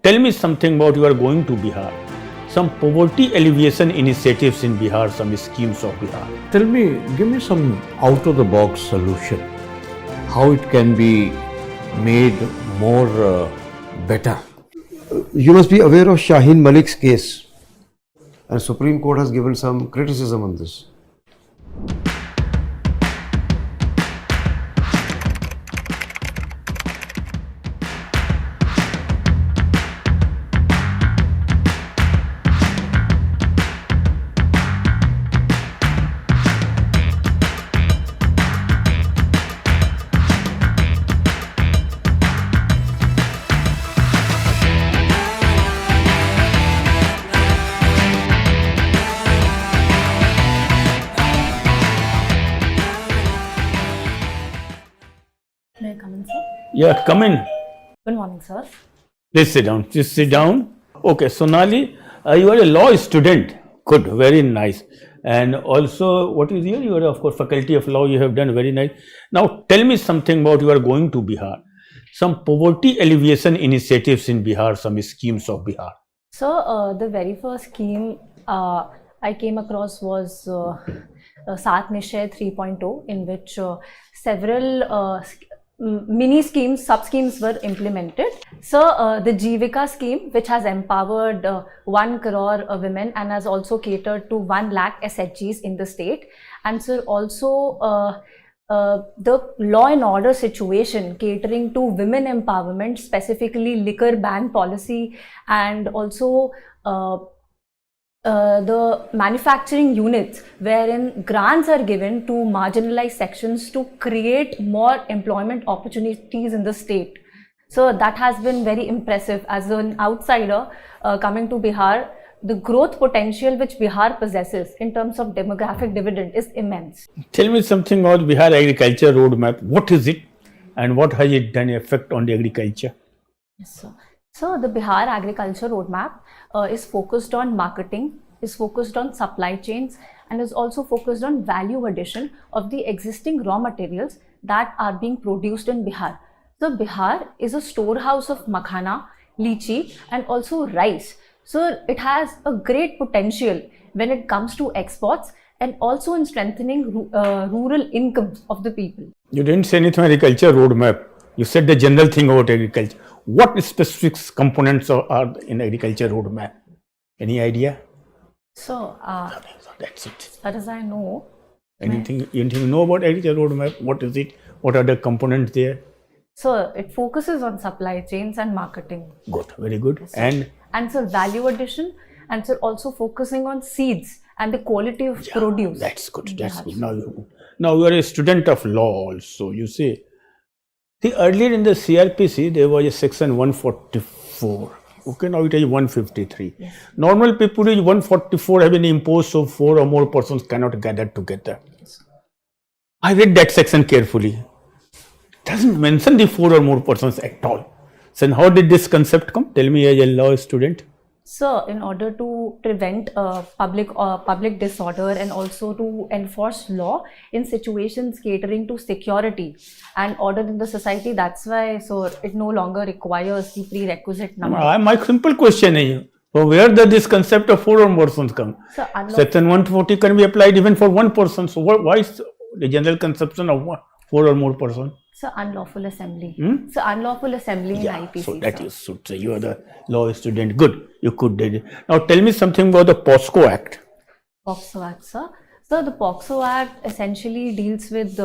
tell me something about you are going to Bihar. Some poverty alleviation initiatives in Bihar, some schemes of Bihar. Give me some out-of-the-box solution. How it can be made more better. You must be aware of Shaheen Malik's case. And Supreme Court has given some criticism on this. May I come in, sir? Yeah, come in. Good morning, sir. Please sit down. Just sit down. Okay, Sonali, you are a law student. Good, very nice. And also, what is here? You are, of course, faculty of law. You have done very nice. Now, tell me something about you are going to Bihar. Some poverty alleviation initiatives in Bihar, some schemes of Bihar. So, the very first scheme I came across was Sat Nishay 3.0, in which several mini schemes, sub-schemes were implemented. So, the Jivika scheme, which has empowered 1 crore women and has also catered to 1 lakh SHGs in the state. And so, also the law and order situation catering to women empowerment, specifically liquor ban policy, and also the manufacturing units wherein grants are given to marginalized sections to create more employment opportunities in the state. So that has been very impressive. As an outsider coming to Bihar, the growth potential which Bihar possesses in terms of demographic dividend is immense. Tell me something about Bihar agriculture roadmap. What is it and what has it done effect on the agriculture? Yes, sir. So the Bihar agriculture roadmap is focused on marketing, is focused on supply chains, and is also focused on value addition of the existing raw materials that are being produced in Bihar. So Bihar is a storehouse of makhana, lychee, and also rice. So it has a great potential when it comes to exports and also in strengthening rural incomes of the people. You didn't say anything agriculture roadmap. You said the general thing about agriculture. What specific components are in agriculture roadmap? Any idea? So, that's it. as far as I know. Anything you know about agriculture roadmap? What is it? What are the components there? So it focuses on supply chains and marketing. Good, very good. Yes, and so value addition, and so also focusing on seeds and the quality of produce. That's good. That's good. Now you are a student of law also. You see, earlier in the CRPC there was a section 144. Okay, now it is 153. Yes. Normal people is 144 have been imposed, so 4 or more persons cannot gather together. Yes. I read that section carefully. It doesn't mention the 4 or more persons at all. So how did this concept come? Tell me as a law student. So in order to prevent public disorder and also to enforce law in situations catering to security and order in the society, that's why so it no longer requires the prerequisite number. My simple question is, so where does this concept of 4 or more persons come? So Section 140 can be applied even for 1 person. So why is the general conception of 4 or more persons? So unlawful assembly. So unlawful assembly in IPC. So that you should say you are the law student. Good, you could do it. Now tell me something about the POSCO Act. POXO Act, sir. So the POXO Act essentially deals with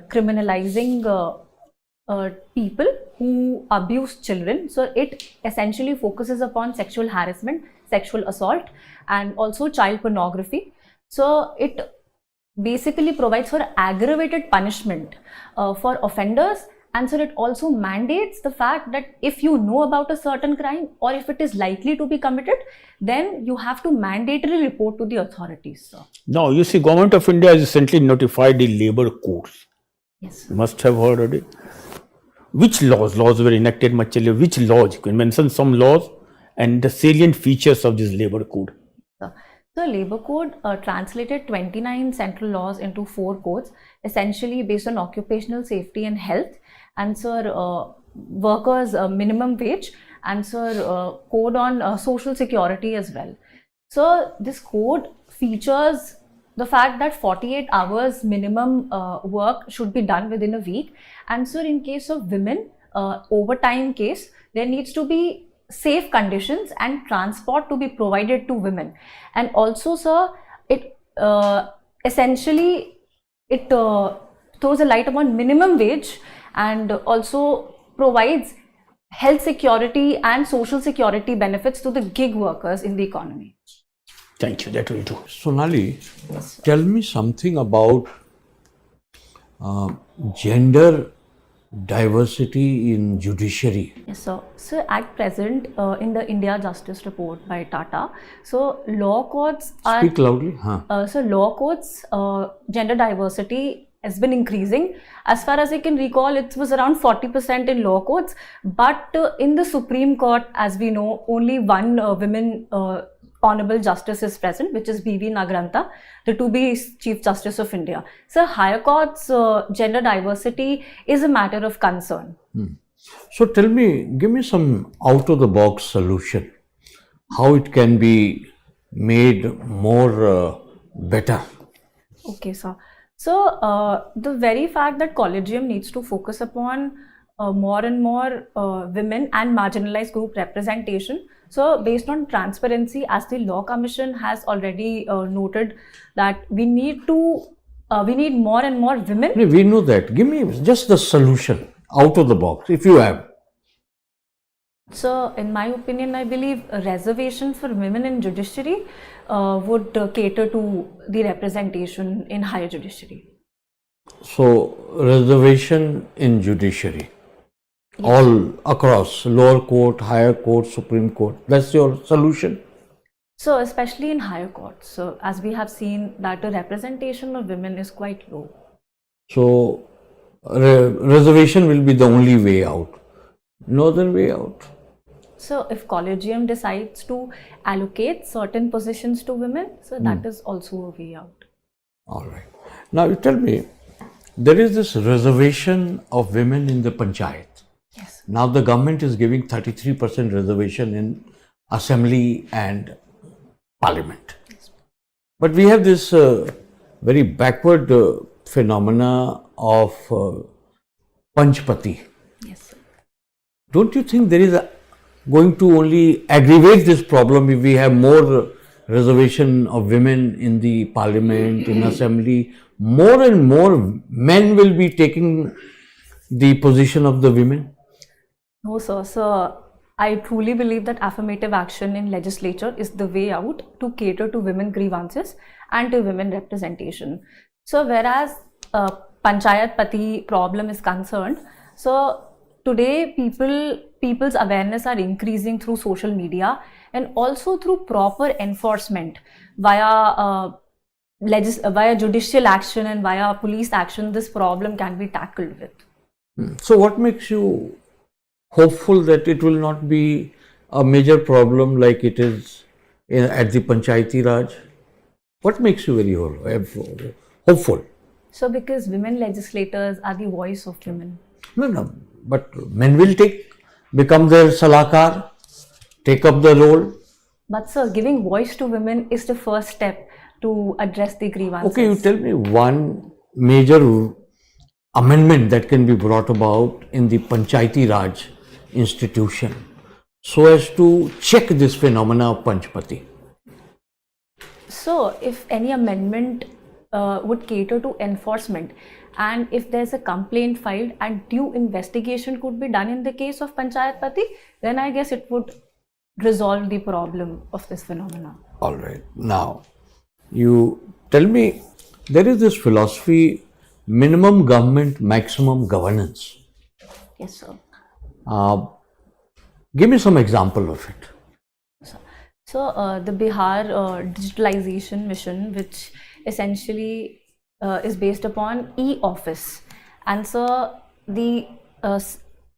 criminalizing people who abuse children. So it essentially focuses upon sexual harassment, sexual assault, and also child pornography. So it basically provides for aggravated punishment for offenders, and so it also mandates the fact that if you know about a certain crime or if it is likely to be committed, then you have to mandatorily report to the authorities. So. Now you see, Government of India has recently notified the labor codes. Yes. You must have heard of it. Which laws were enacted much earlier? Which laws? You can mention some laws and the salient features of this labor code. The Labour Code translated 29 central laws into 4 codes, essentially based on occupational safety and health, and workers' minimum wage, and sir, code on social security as well. So this code features the fact that 48 hours minimum work should be done within a week, and sir, in case of women, overtime case, there needs to be safe conditions and transport to be provided to women. And also sir, it essentially it throws a light upon minimum wage, and also provides health security and social security benefits to the gig workers in the economy. Thank you, that will do. Sonali, tell me something about gender diversity in judiciary. Yes, sir. So at present, in the India Justice Report by Tata, so law courts are... Speak loudly. So law courts, gender diversity has been increasing. As far as I can recall, it was around 40% in law courts, but in the Supreme Court, as we know, only one women Honorable Justice is present, which is B.V. Nagranta, the to-be Chief Justice of India. So higher courts, gender diversity is a matter of concern. So tell me, give me some out-of-the-box solution, how it can be made more better. Okay, sir. So the very fact that Collegium needs to focus upon more and more women and marginalized group representation. So based on transparency, as the Law Commission has already noted that we need more and more women. We know that. Give me just the solution out of the box, if you have. So in my opinion, I believe a reservation for women in judiciary would cater to the representation in higher judiciary. So reservation in judiciary. All across, lower court, higher court, Supreme Court. That's your solution? So especially in higher courts. So as we have seen that the representation of women is quite low. So reservation will be the only way out. No other way out. So if Collegium decides to allocate certain positions to women, so that is also a way out. All right. Now you tell me, there is this reservation of women in the panchayat. Yes. Now the government is giving 33% reservation in assembly and parliament. Yes. But we have this very backward phenomena of Panchpati. Yes. Don't you think there is going to only aggravate this problem if we have more reservation of women in the parliament, in assembly? More and more men will be taking the position of the women? No, sir. So I truly believe that affirmative action in legislature is the way out to cater to women grievances and to women representation. So whereas Panchayat Pati problem is concerned, so today people's awareness are increasing through social media and also through proper enforcement via judicial action and via police action. This problem can be tackled with. So what makes you hopeful that it will not be a major problem like it is at the Panchayati Raj? What makes you very hopeful? So because women legislators are the voice of women. No, but men will become their salakar, take up the role. But sir, giving voice to women is the first step to address the grievances. Okay, you tell me one major amendment that can be brought about in the Panchayati Raj institution so as to check this phenomena of Panchpati. So if any amendment would cater to enforcement, and if there's a complaint filed and due investigation could be done in the case of Panchayat Pati, then I guess it would resolve the problem of this phenomena. All right. Now, you tell me, there is this philosophy, minimum government, maximum governance. Yes, sir. Give me some example of it. So the Bihar digitalization mission, which essentially is based upon e-office, and so the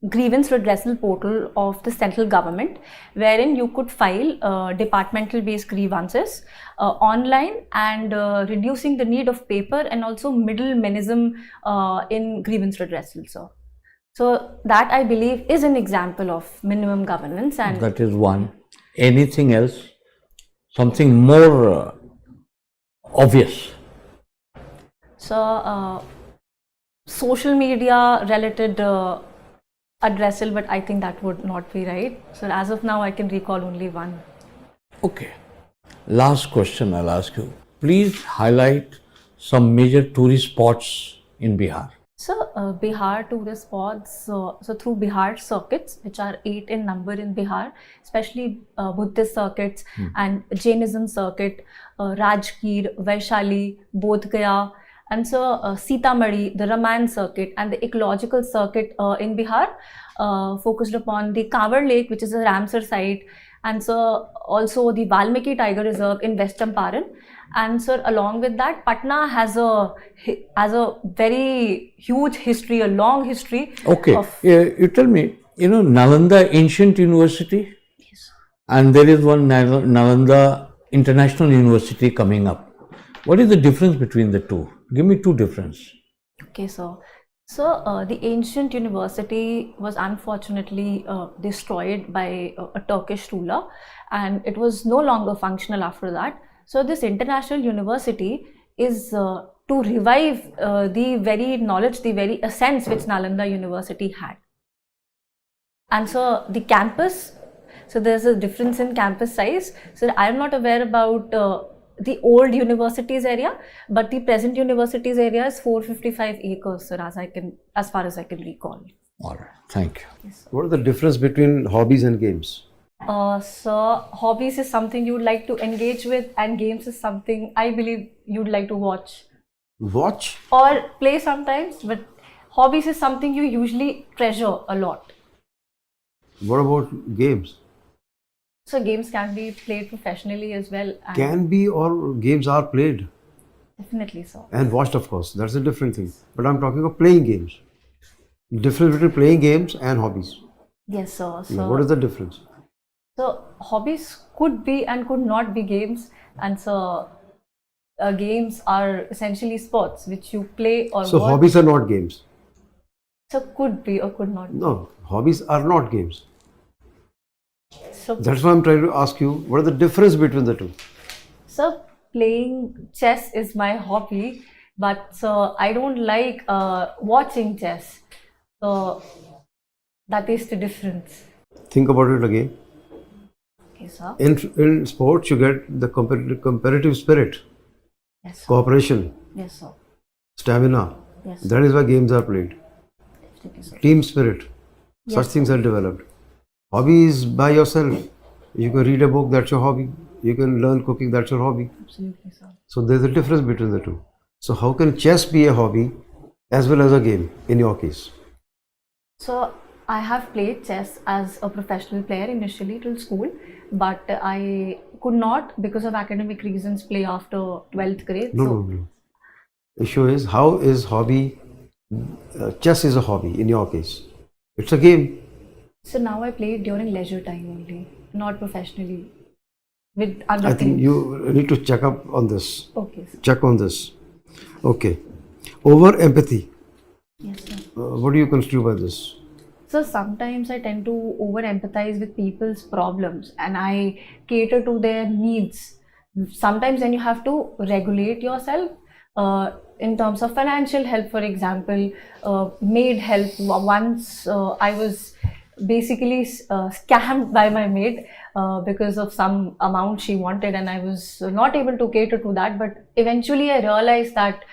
grievance redressal portal of the central government, wherein you could file departmental based grievances online, and reducing the need of paper and also middle mechanism in grievance redressal. So So that I believe is an example of minimum governance. And That is one. Anything else? Something more obvious? so social media related addressal, but I think that would not be right. So as of now, I can recall only one. Okay. Last question I'll ask you. Please highlight some major tourist spots in Bihar. So Bihar tourist spots, so through Bihar circuits, which are 8 in number in Bihar, especially Buddhist circuits and Jainism circuit, Rajgir, Vaishali, Bodh Gaya, and so Sitamarhi, the Ramayana circuit, and the ecological circuit in Bihar focused upon the Kanwar Lake, which is a Ramsar site, and so also the Valmiki Tiger Reserve in West Champaran. And so along with that, Patna has a very huge history, a long history. Okay. Of, You tell me, Nalanda Ancient University, yes. and there is one Nalanda International University coming up. What is the difference between the two? Give me two differences. Okay, so the ancient university was unfortunately destroyed by a Turkish ruler, and it was no longer functional after that. So this international university is to revive the very knowledge, the very essence which Nalanda University had. And so the campus, so there's a difference in campus size. So I'm not aware about the old universities area, but the present universities area is 455 acres, sir, as far as I can recall. All right. Thank you. Yes, What is the difference between hobbies and games? so hobbies is something you would like to engage with, and games is something I believe you'd like to watch Watch? or play sometimes, but hobbies is something you usually treasure a lot. What about games? So games can be played professionally as well. And Can be, or games are played definitely so. and watched, of course. That's a different thing. But I'm talking of playing games. Difference between playing games and hobbies. Yes, sir. So What is the difference? So hobbies could be and could not be games, and so games are essentially sports which you play or So watch. hobbies are not games. So could be or could not be. No, hobbies are not games. So, That's why I'm trying to ask you, what is the difference between the two? so playing chess is my hobby, but so I don't like watching chess. So that is the difference. Think about it again. Okay, sir. In sports, you get the competitive spirit, Yes, sir. cooperation, Yes, sir. stamina. Yes, That is why games are played. definitely, sir. Team spirit. Such Yes. things are developed. Hobby is by yourself. You can read a book, that's your hobby. You can learn cooking, that's your hobby. Absolutely, sir. So there's a difference between the two. So how can chess be a hobby as well as a game in your case? So I have played chess as a professional player initially till school, but I could not, because of academic reasons, play after 12th grade. No. Issue is, how is hobby, chess is a hobby in your case. It's a game. So now I play it during leisure time only, not professionally with other I think things. you need to check up on this. Okay, sir. Check on this. Okay. Over empathy. Yes, sir. What do you construe by this? So sometimes I tend to over empathize with people's problems and I cater to their needs. Sometimes then you have to regulate yourself in terms of financial help, for example, maid help. Once I was basically scammed by my maid because of some amount she wanted, and I was not able to cater to that. But eventually I realized that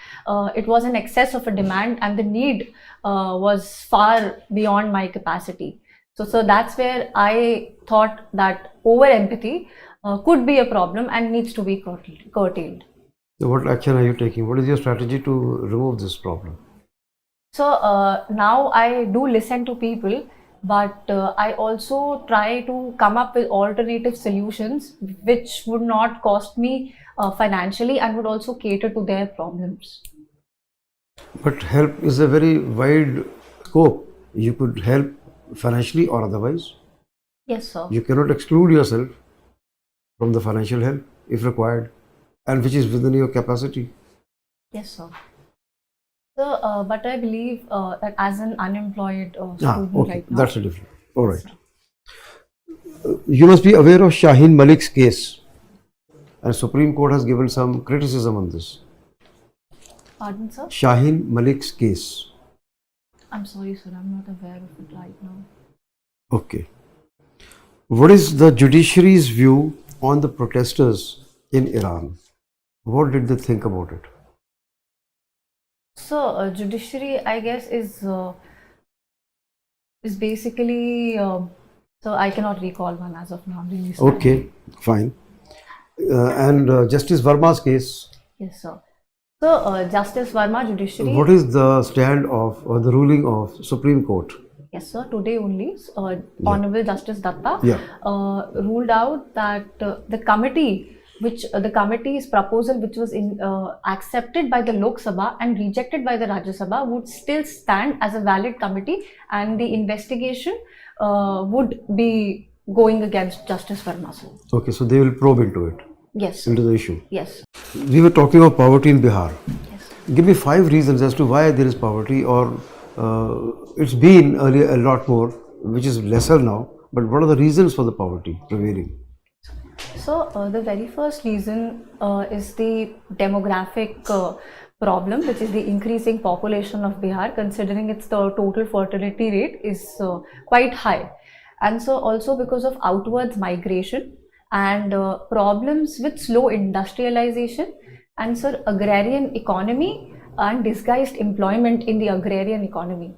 it was an excess of a demand and the need was far beyond my capacity. So that's where I thought that over empathy could be a problem and needs to be curtailed. So what action are you taking? What is your strategy to remove this problem? So now I do listen to people, but I also try to come up with alternative solutions which would not cost me financially and would also cater to their problems. But help is a very wide scope. You could help financially or otherwise. Yes, sir. You cannot exclude yourself from the financial help if required, and which is within your capacity. Yes, sir. So, but I believe that as an unemployed student Okay, right now. that's a different. All right. You must be aware of Shaheen Malik's case, and Supreme Court has given some criticism on this. Pardon, sir? Shaheen Malik's case. I'm sorry, sir. I'm not aware of it right now. Okay. What is the judiciary's view on the protesters in Iran? What did they think about it? So, judiciary, I guess, is basically. So, I cannot recall one as of now. Really, sir. Okay, fine. And Justice Verma's case. Yes, sir. So, Justice Verma, judiciary. What is the stand of or the ruling of Supreme Court? Yes, sir. Today only, Honorable Justice Datta ruled out that the committee's proposal, which was accepted by the Lok Sabha and rejected by the Rajya Sabha, would still stand as a valid committee, and the investigation would be going against Justice Verma, sir. Okay, so they will probe into it, Yes, into the issue. yes, We were talking of poverty in Bihar. yes. Give me 5 reasons as to why there is poverty, or it's been earlier a lot more, which is lesser now. But what are the reasons for the poverty prevailing? So, the very first reason is the demographic problem, which is the increasing population of Bihar, considering its the total fertility rate is quite high. And so also because of outwards migration and problems with slow industrialization and so agrarian economy and disguised employment in the agrarian economy.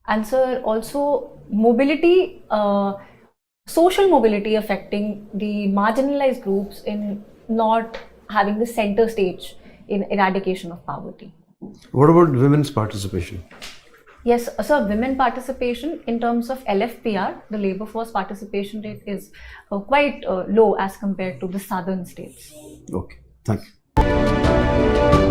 And so also mobility, social mobility affecting the marginalized groups in not having the center stage in eradication of poverty. What about women's participation? Yes, so women participation in terms of LFPR, the labor force participation rate is quite low as compared to the southern states. Okay, thank you.